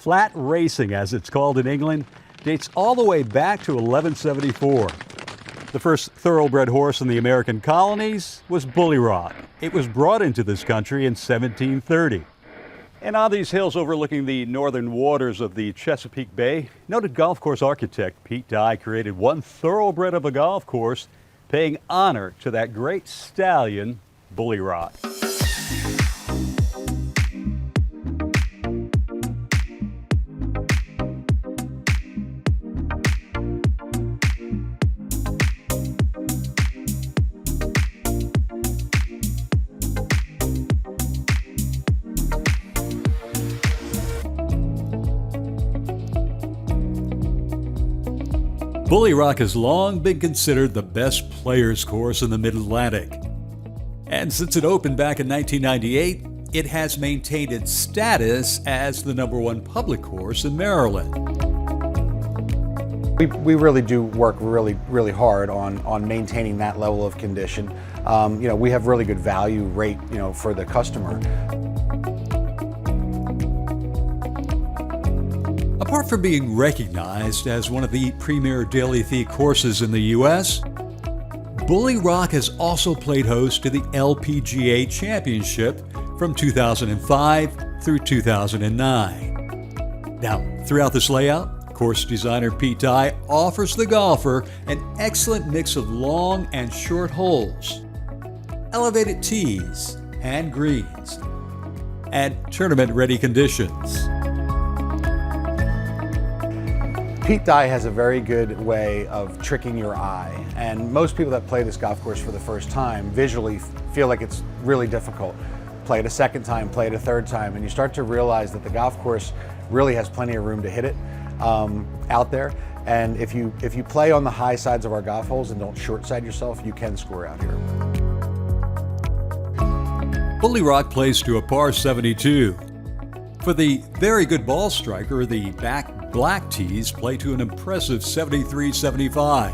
Flat racing, as it's called in England, dates all the way back to 1174. The first thoroughbred horse in the American colonies was Bulle. It was brought into this country in 1730. And on these hills overlooking the northern waters of the Chesapeake Bay, noted golf course architect Pete Dye created one thoroughbred of a golf course, paying honor to that great stallion, Bulle. Bulle Rock has long been considered the best players course in the Mid-Atlantic. And since it opened back in 1998, it has maintained its status as the #1 public course in Maryland. We really do work really hard on maintaining that level of condition. We have really good value rate, for the customer. Apart from being recognized as one of the premier daily fee courses in the U.S., Bulle Rock has also played host to the LPGA Championship from 2005 through 2009. Now, throughout this layout, course designer Pete Dye offers the golfer an excellent mix of long and short holes, elevated tees and greens, and tournament-ready conditions. Pete Dye has a very good way of tricking your eye, and most people that play this golf course for the first time visually feel like it's really difficult. Play it a second time, play it a third time, and you start to realize that the golf course really has plenty of room to hit it out there. And if you play on the high sides of our golf holes and don't short side yourself, you can score out here. Bulle Rock plays to a par 72. For the very good ball striker, the back black tees play to an impressive 73-75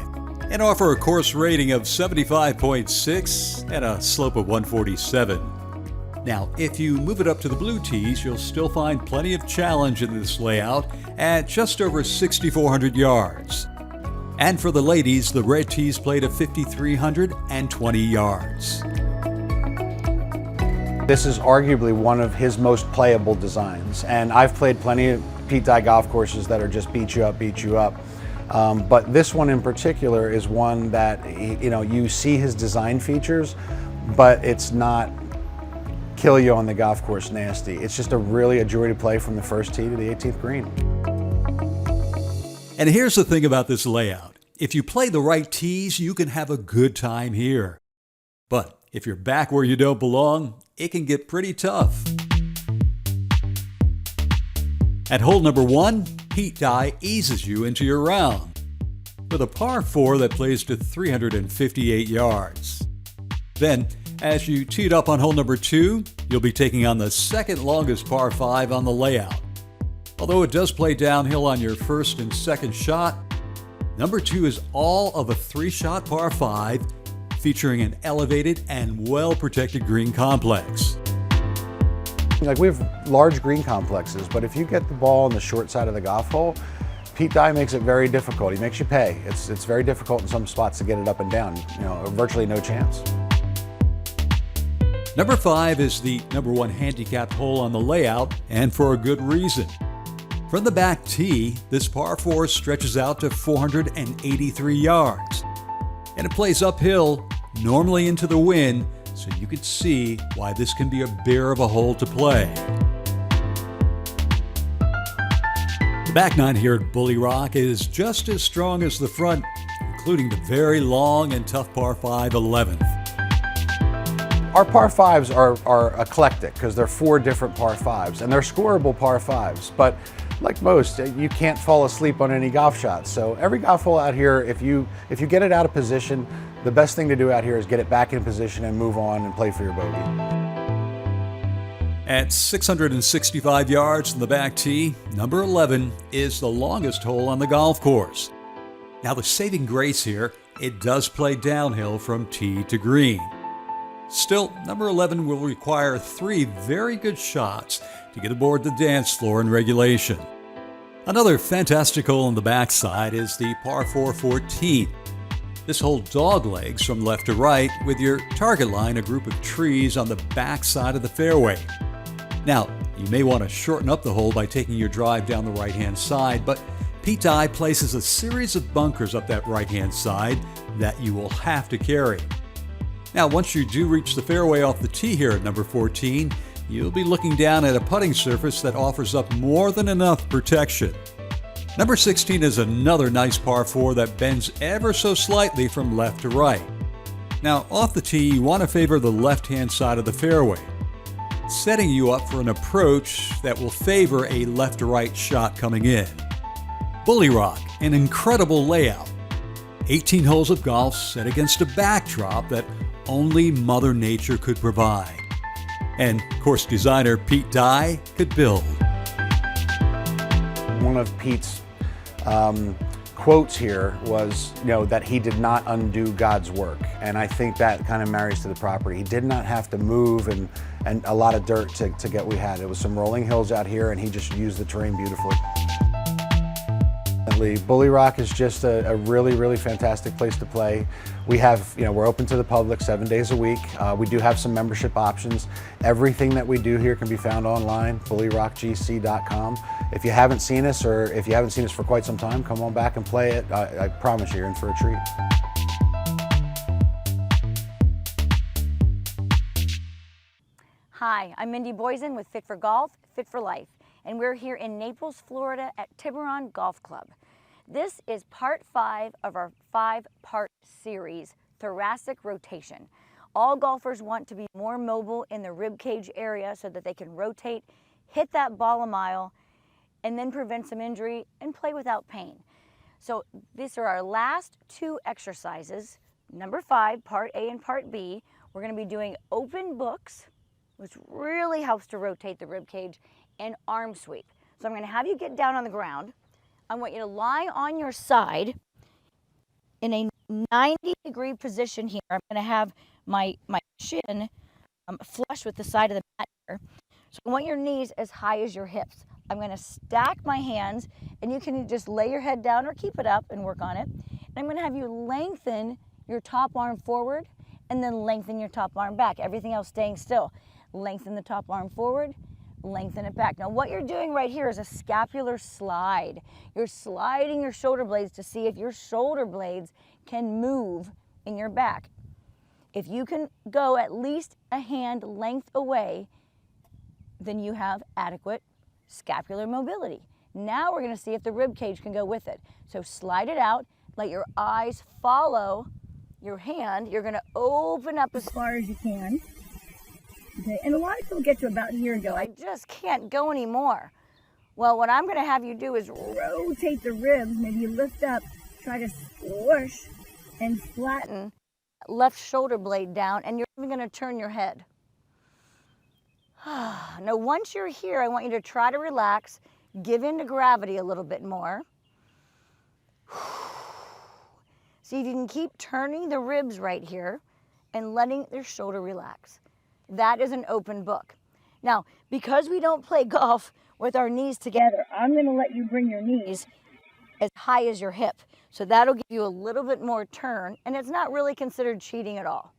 and offer a course rating of 75.6 and a slope of 147. Now, if you move it up to the blue tees, you'll still find plenty of challenge in this layout at just over 6,400 yards. And for the ladies, the red tees play to 5,320 yards. This is arguably one of his most playable designs, and I've played plenty of Pete Dye golf courses that are just beat you up. But this one in particular is one that, you see his design features, but it's not kill you on the golf course nasty. It's just a joy to play from the first tee to the 18th green. And here's the thing about this layout. If you play the right tees, you can have a good time here. But if you're back where you don't belong, it can get pretty tough. At hole number 1, Pete Dye eases you into your round with a par 4 that plays to 358 yards. Then, as you tee it up on hole number 2, you'll be taking on the second longest par 5 on the layout. Although it does play downhill on your first and second shot, number 2 is all of a 3-shot par 5 featuring an elevated and well-protected green complex. We have large green complexes, but if you get the ball on the short side of the golf hole, Pete Dye makes it very difficult. He makes you pay. It's very difficult in some spots to get it up and down. Virtually no chance. Number 5 is the #1 handicapped hole on the layout, and for a good reason. From the back tee, this par 4 stretches out to 483 yards, and it plays uphill, normally into the wind, so you can see why this can be a bear of a hole to play. The back nine here at Bulle Rock is just as strong as the front, including the very long and tough par 5 11th. Our par 5s are eclectic because they're 4 different par 5s, and they're scoreable par 5s, but like most, you can't fall asleep on any golf shots. So every golf hole out here, if you get it out of position, the best thing to do out here is get it back in position and move on and play for your bogey. At 665 yards from the back tee, number 11 is the longest hole on the golf course. Now the saving grace here, it does play downhill from tee to green. Still, number 11 will require 3 very good shots to get aboard the dance floor in regulation. Another fantastic hole on the backside is the par 4 14. This hole dog legs from left to right with your target line a group of trees on the back side of the fairway. Now, you may want to shorten up the hole by taking your drive down the right-hand side, but Pete Dye places a series of bunkers up that right-hand side that you will have to carry. Now, once you do reach the fairway off the tee here at number 14, you'll be looking down at a putting surface that offers up more than enough protection. Number 16 is another nice par 4 that bends ever so slightly from left to right. Now, off the tee, you want to favor the left-hand side of the fairway, setting you up for an approach that will favor a left to right shot coming in. Bulle Rock, an incredible layout. 18 holes of golf set against a backdrop that only Mother Nature could provide. And course designer Pete Dye could build. One of Pete's quotes here was, that he did not undo God's work. And I think that kind of marries to the property. He did not have to move and a lot of dirt to get what we had. It was some rolling hills out here, and he just used the terrain beautifully. Bulle Rock is just a really, really fantastic place to play. We have, we're open to the public 7 days a week. We do have some membership options. Everything that we do here can be found online, bullerockgc.com. If you haven't seen us, or if you haven't seen us for quite some time, come on back and play it. I promise you're in for a treat. Hi, I'm Mindy Boysen with Fit for Golf, Fit for Life, and we're here in Naples, Florida at Tiburon Golf Club. This is part 5 of our 5-part series, Thoracic Rotation. All golfers want to be more mobile in the rib cage area so that they can rotate, hit that ball a mile, and then prevent some injury and play without pain. So these are our last 2 exercises, number 5, part A and part B. We're going to be doing open books, which really helps to rotate the rib cage, and arm sweep. So I'm going to have you get down on the ground. I want you to lie on your side in a 90-degree position here. I'm going to have my shin flush with the side of the mat here. So I want your knees as high as your hips. I'm going to stack my hands, and you can just lay your head down or keep it up and work on it. And I'm going to have you lengthen your top arm forward and then lengthen your top arm back. Everything else staying still. Lengthen the top arm forward, lengthen it back. Now what you're doing right here is a scapular slide. You're sliding your shoulder blades to see if your shoulder blades can move in your back. If you can go at least a hand length away, then you have adequate scapular mobility. Now we're going to see if the rib cage can go with it. So slide it out, let your eyes follow your hand. You're going to open up as far as you can. Okay, and a lot of people get to about here and go, I just can't go anymore. Well, what I'm going to have you do is rotate the ribs. Maybe you lift up, try to squish and flatten left shoulder blade down, and you're even going to turn your head. Now, once you're here, I want you to try to relax, give in to gravity a little bit more. See if you can keep turning the ribs right here and letting their shoulder relax. That is an open book. Now, because we don't play golf with our knees together, I'm going to let you bring your knees as high as your hip. So that'll give you a little bit more turn, and it's not really considered cheating at all.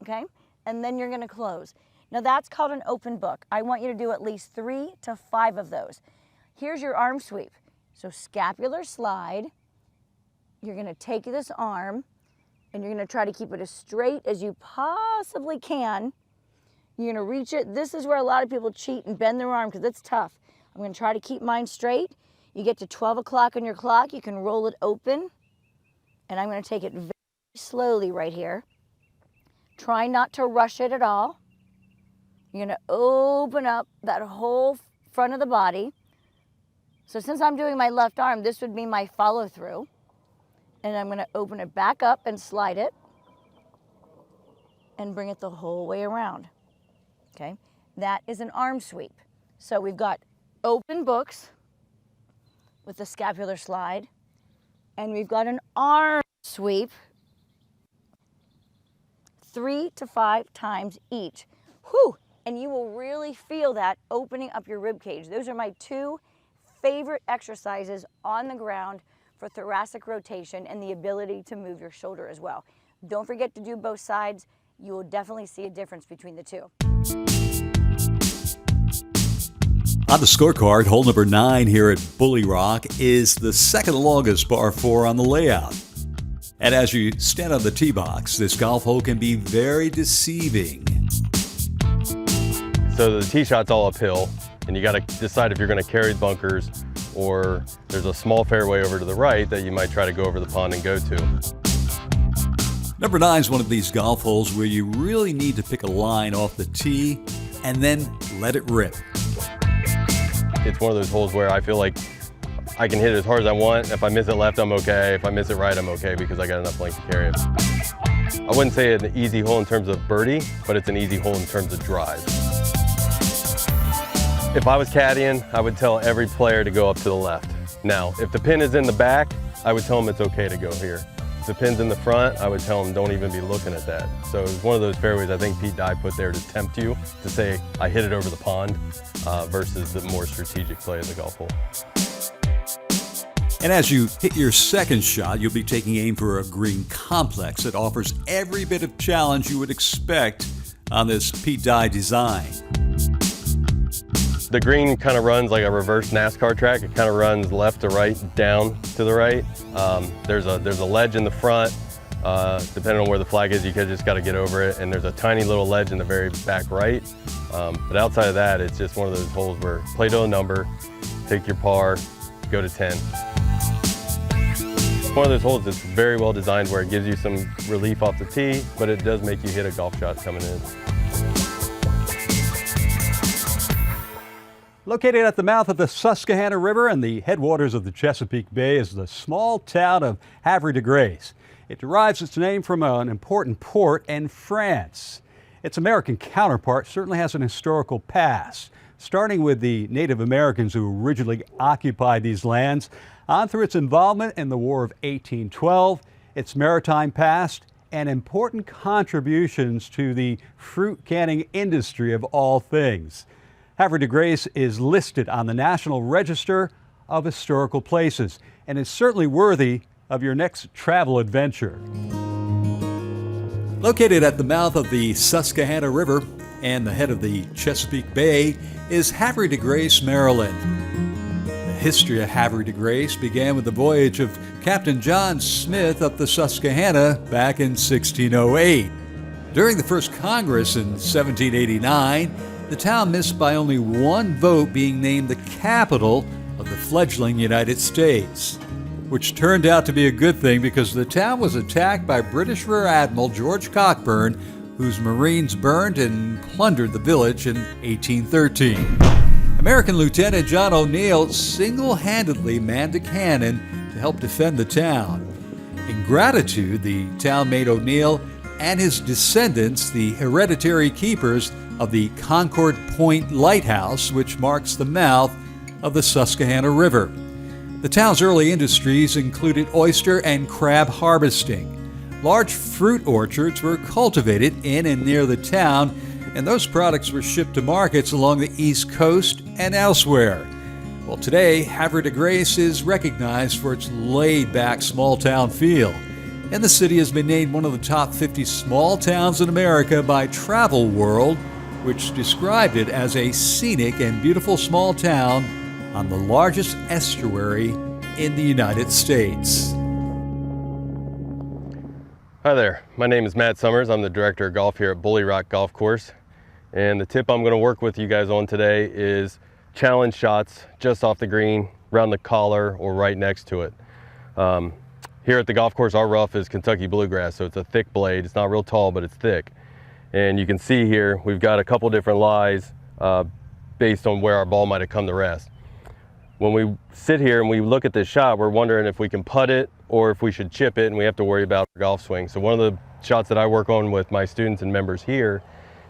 Okay? And then you're going to close. Now, that's called an open book. I want you to do at least 3 to 5 of those. Here's your arm sweep. So scapular slide. You're going to take this arm, and you're going to try to keep it as straight as you possibly can. You're going to reach it. This is where a lot of people cheat and bend their arm because it's tough. I'm going to try to keep mine straight. You get to 12 o'clock on your clock, you can roll it open. And I'm going to take it very slowly right here. Try not to rush it at all. You're going to open up that whole front of the body. So since I'm doing my left arm, this would be my follow through. And I'm going to open it back up and slide it and bring it the whole way around. Okay, that is an arm sweep. So we've got open books with the scapular slide, and we've got an arm sweep 3 to 5 times each. Whew, and you will really feel that opening up your rib cage. Those are my 2 favorite exercises on the ground for thoracic rotation and the ability to move your shoulder as well. Don't forget to do both sides. You will definitely see a difference between the two. On the scorecard, hole number 9 here at Bulle Rock is the second longest par 4 on the layout. And as you stand on the tee box, this golf hole can be very deceiving. So the tee shot's all uphill, and you got to decide if you're going to carry bunkers or there's a small fairway over to the right that you might try to go over the pond and go to. Number 9 is one of these golf holes where you really need to pick a line off the tee and then let it rip. It's one of those holes where I feel like I can hit it as hard as I want. If I miss it left, I'm okay. If I miss it right, I'm okay because I got enough length to carry it. I wouldn't say it's an easy hole in terms of birdie, but it's an easy hole in terms of drive. If I was caddying, I would tell every player to go up to the left. Now, if the pin is in the back, I would tell them it's okay to go here. If the pin's in the front, I would tell them don't even be looking at that. So it's one of those fairways I think Pete Dye put there to tempt you to say, I hit it over the pond versus the more strategic play of the golf hole. And as you hit your second shot, you'll be taking aim for a green complex that offers every bit of challenge you would expect on this Pete Dye design. The green kind of runs like a reverse NASCAR track. It kind of runs left to right, down to the right. There's a ledge in the front. Depending on where the flag is, you just got to get over it. And there's a tiny little ledge in the very back right. But outside of that, it's just one of those holes where play to a number, take your par, go to 10. It's one of those holes that's very well designed where it gives you some relief off the tee, but it does make you hit a golf shot coming in. Located at the mouth of the Susquehanna River and the headwaters of the Chesapeake Bay is the small town of Havre de Grace. It derives its name from an important port in France. Its American counterpart certainly has an historical past, starting with the Native Americans who originally occupied these lands, on through its involvement in the War of 1812, its maritime past, and important contributions to the fruit canning industry of all things. Havre de Grace is listed on the National Register of Historical Places and is certainly worthy of your next travel adventure. Located at the mouth of the Susquehanna River and the head of the Chesapeake Bay is Havre de Grace, Maryland. The history of Havre de Grace began with the voyage of Captain John Smith up the Susquehanna back in 1608. During the first Congress in 1789, the town missed by only one vote being named the capital of the fledgling United States, which turned out to be a good thing because the town was attacked by British Rear Admiral George Cockburn, whose Marines burned and plundered the village in 1813. American Lieutenant John O'Neill single-handedly manned a cannon to help defend the town. In gratitude, the town made O'Neill and his descendants the hereditary keepers of the Concord Point Lighthouse, which marks the mouth of the Susquehanna River. The town's early industries included oyster and crab harvesting. Large fruit orchards were cultivated in and near the town, and those products were shipped to markets along the East Coast and elsewhere. Well, today, Havre de Grace is recognized for its laid-back small-town feel, and the city has been named one of the top 50 small towns in America by Travel World, which described it as a scenic and beautiful small town on the largest estuary in the United States. Hi there, my name is Matt Summers. I'm the Director of Golf here at Bulle Rock Golf Course. And the tip I'm going to work with you guys on today is challenge shots just off the green, around the collar, or right next to it. Here at the golf course, our rough is Kentucky bluegrass, so it's a thick blade. It's not real tall, but it's thick. And you can see here, we've got a couple different lies based on where our ball might have come to rest. When we sit here and we look at this shot, we're wondering if we can putt it or if we should chip it, and we have to worry about our golf swing. So one of the shots that I work on with my students and members here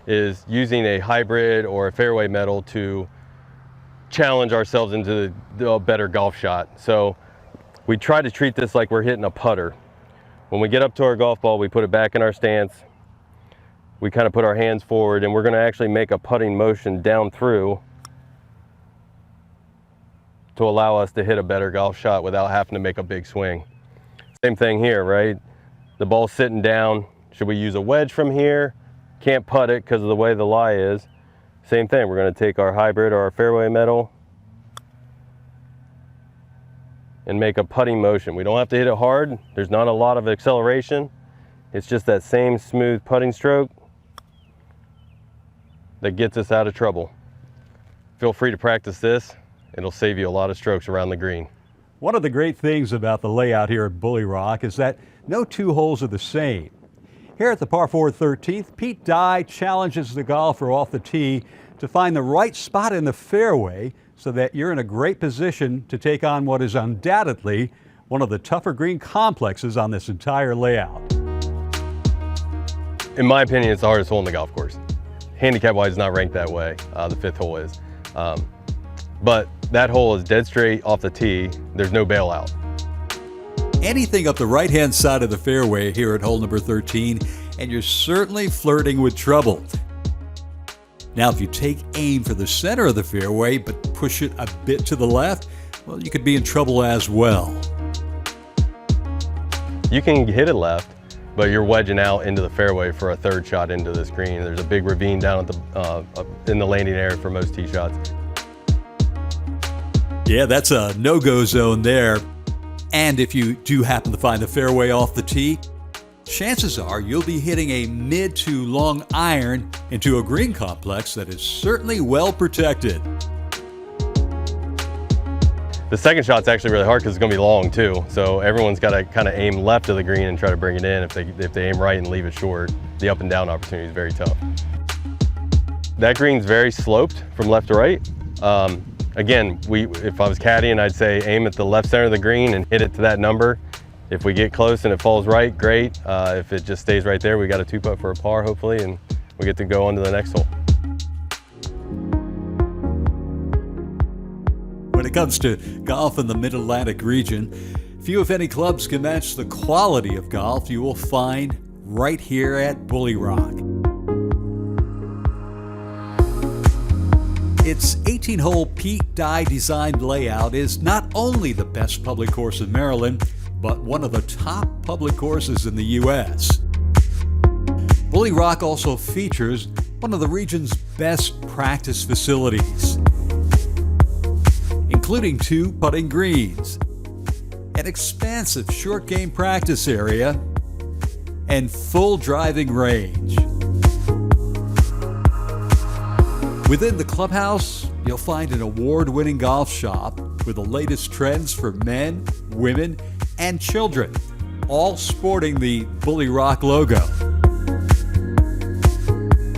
is using a hybrid or a fairway metal to challenge ourselves into a better golf shot. So we try to treat this like we're hitting a putter. When we get up to our golf ball, we put it back in our stance. We kind of put our hands forward, and we're going to actually make a putting motion down through to allow us to hit a better golf shot without having to make a big swing. Same thing here, right? The ball's sitting down. Should we use a wedge from here? Can't putt it because of the way the lie is. Same thing, we're going to take our hybrid or our fairway metal and make a putting motion. We don't have to hit it hard. There's not a lot of acceleration. It's just that same smooth putting stroke that gets us out of trouble. Feel free to practice this. It'll save you a lot of strokes around the green. One of the great things about the layout here at Bulle Rock is that no two holes are the same. Here at the par 4 13th, Pete Dye challenges the golfer off the tee to find the right spot in the fairway so that you're in a great position to take on what is undoubtedly one of the tougher green complexes on this entire layout. In my opinion, it's the hardest hole in the golf course. Handicap-wise, it's not ranked that way. The 5th hole is. But that hole is dead straight off the tee. There's no bailout. Anything up the right-hand side of the fairway here at hole number 13, and you're certainly flirting with trouble. Now, if you take aim for the center of the fairway, but push it a bit to the left, well, you could be in trouble as well. You can hit it left, but you're wedging out into the fairway for a 3rd shot into this green. There's a big ravine down at in the landing area for most tee shots. Yeah, that's a no-go zone there. And if you do happen to find the fairway off the tee, chances are you'll be hitting a mid to long iron into a green complex that is certainly well protected. The 2nd shot's actually really hard because it's going to be long too. So everyone's got to kind of aim left of the green and try to bring it in. If they aim right and leave it short, the up and down opportunity is very tough. That green's very sloped from left to right. Again, if I was caddying, I'd say aim at the left center of the green and hit it to that number. If we get close and it falls right, great. If it just stays right there, we got a 2-putt for a par hopefully, and we get to go on to the next hole. When it comes to golf in the Mid-Atlantic region, few if any clubs can match the quality of golf you will find right here at Bulle Rock. Its 18-hole Pete Dye designed layout is not only the best public course in Maryland, but one of the top public courses in the U.S. Bulle Rock also features one of the region's best practice facilities, including 2 putting greens, an expansive short game practice area, and full driving range. Within the clubhouse, you'll find an award-winning golf shop with the latest trends for men, women, and children, all sporting the Bulle Rock logo.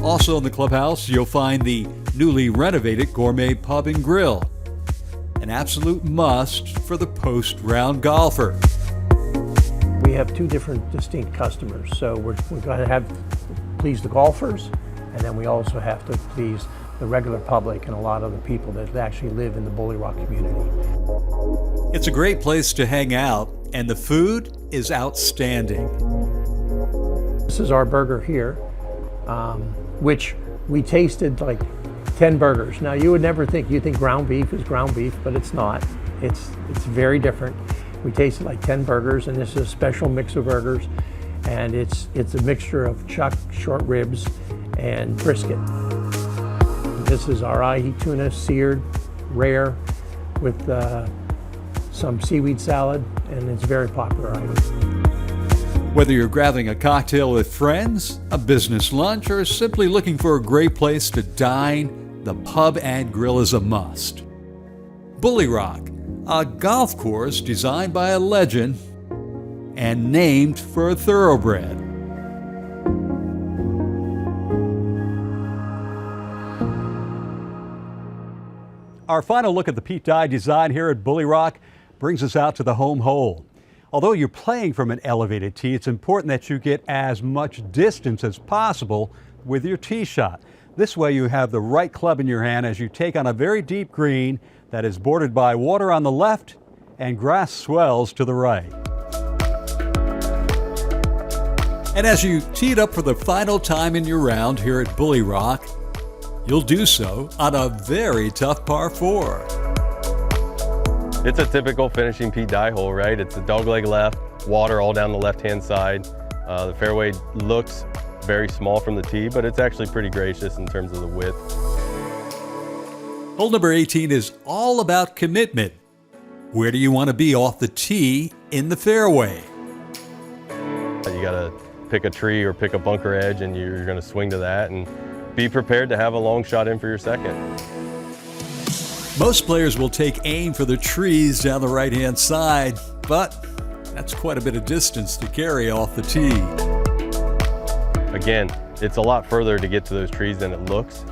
Also in the clubhouse, you'll find the newly renovated gourmet pub and grill, an absolute must for the post-round golfer. We have 2 different distinct customers, so we're going to have to please the golfers, and then we also have to please the regular public and a lot of the people that actually live in the Bulle Rock community. It's a great place to hang out, and the food is outstanding. This is our burger here, which we tasted like 10 burgers. Now you would never think, you think ground beef is ground beef, but it's not. It's very different. We tasted like 10 burgers, and this is a special mix of burgers, and it's a mixture of chuck, short ribs, and brisket. This is our ahi tuna, seared, rare, with some seaweed salad, and it's a very popular item. Whether you're grabbing a cocktail with friends, a business lunch, or simply looking for a great place to dine, the pub and grill is a must. Bulle Rock, a golf course designed by a legend and named for a thoroughbred. Our final look at the Pete Dye design here at Bulle Rock brings us out to the home hole. Although you're playing from an elevated tee, it's important that you get as much distance as possible with your tee shot. This way you have the right club in your hand as you take on a very deep green that is bordered by water on the left and grass swells to the right. And as you tee it up for the final time in your round here at Bulle Rock, you'll do so on a very tough par 4. It's a typical finishing Pete Dye hole, right? It's a dogleg left, water all down the left-hand side. The fairway looks very small from the tee, but it's actually pretty gracious in terms of the width. Hole number 18 is all about commitment. Where do you want to be off the tee in the fairway? You gotta pick a tree or pick a bunker edge, and you're gonna swing to that, and be prepared to have a long shot in for your second. Most players will take aim for the trees down the right-hand side, but that's quite a bit of distance to carry off the tee. Again, it's a lot further to get to those trees than it looks.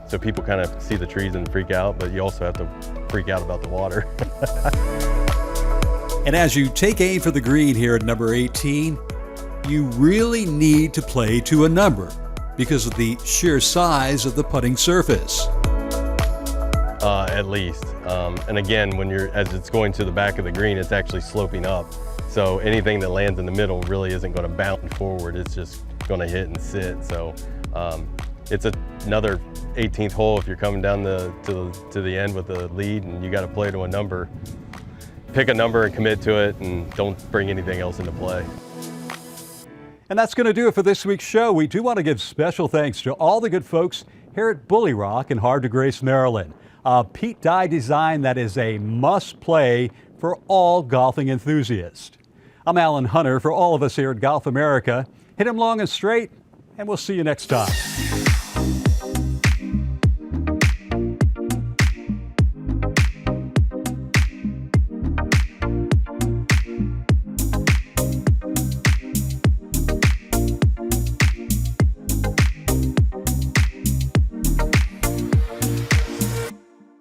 So people kind of see the trees and freak out, but you also have to freak out about the water. And as you take aim for the green here at number 18, you really need to play to a number because of the sheer size of the putting surface. At least. And again, as it's going to the back of the green, it's actually sloping up. So anything that lands in the middle really isn't going to bounce forward. It's just going to hit and sit. So it's another 18th hole if you're coming down to the end with a lead and you got to play to a number. Pick a number and commit to it, and don't bring anything else into play. And that's going to do it for this week's show. We do want to give special thanks to all the good folks here at Bulle Rock in Havre de Grace, Maryland. A Pete Dye design that is a must-play for all golfing enthusiasts. I'm Alan Hunter. For all of us here at Golf America, hit 'em long and straight, and we'll see you next time.